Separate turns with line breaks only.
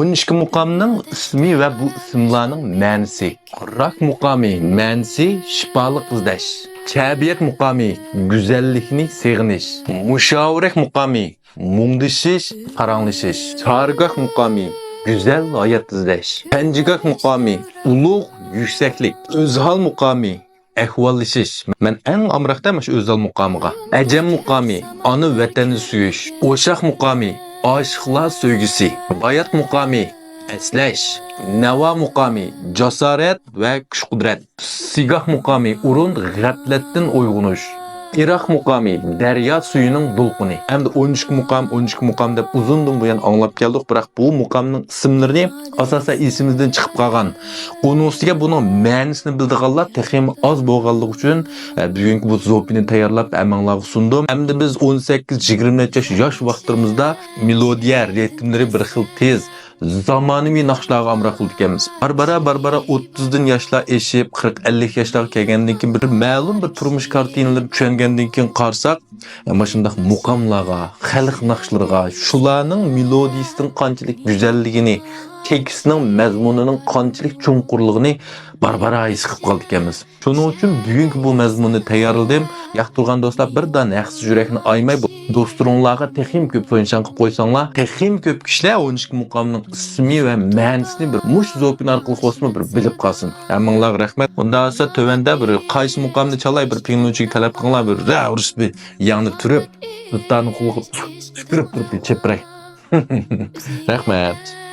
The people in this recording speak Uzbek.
12 muqamning ismi va bu ismlarning ma'nosi. Rak muqami ma'nosi shifolik izlash. Chabiyat muqami go'zallikni seg'inish. Mushavirak muqami mungdishish, paranglashish. Chargoh muqami güzel hayat izlash. Panjigah muqami ulug' yuksaklik. O'zhal muqami ahvollashish. Men eng amraqda shu o'zal muqamiga. Ajam muqami ona vatanni suyish. O'shaq muqami aşıqlar sevgisi. Bayat muqami eslash. Nava muqami jasorat va kuch-qudrat. Sigah muqami urun g'aflatdan uyg'onish. Iroq muqami daryo suyuning bulquni. Hamda 12 muqam deb uzundan buyon anglab keldik, biroq bu muqamning ismlarini asosan esimizdan chiqib qolgan. Qo'nusiga buning ma'nosini bildiganlar texim oz bo'lganligi uchun bugungi bu zopini tayyorlab amanglarga sundim. Hamda biz 18-20 yosh vaqtimizda melodiya ritmlari bir xil tez zamonaviy naqshlarga amroq qilganmiz. Barbara 30dan yoshlar eshib 40-50 yoshlarga kelgandan keyin bir ma'lum bir turmush kartinalarni tushungandan keyin qarsak, mana shunday muqamlarga, xalq naqshlariga, shularning melodiyasining qanchalik go'zalligini, tekstining mazmunining qanchalik chunqurligini barbara his qilib qoldik ekanmiz. Shuning uchun bugungi bu mazmunni tayyorladim. Yoqtirgan do'stlar birdan yaxshi yurakni aymay do'stlaringlarga texim ko'p fo'nshan qilib qo'ysanglar, texim ko'p kishilar 12 muqamning ismi va ma'nosini bir mush zopin orqali qo'sma bir bilib qolsin. Hammanglarga rahmat. Unda esa tövanda bir qaysi muqamni chalay bir pinglovchiga talab qilinglar, bir ravrish bir yangi turib, dutarni qo'lga tupirib turib chepray. Rahmat.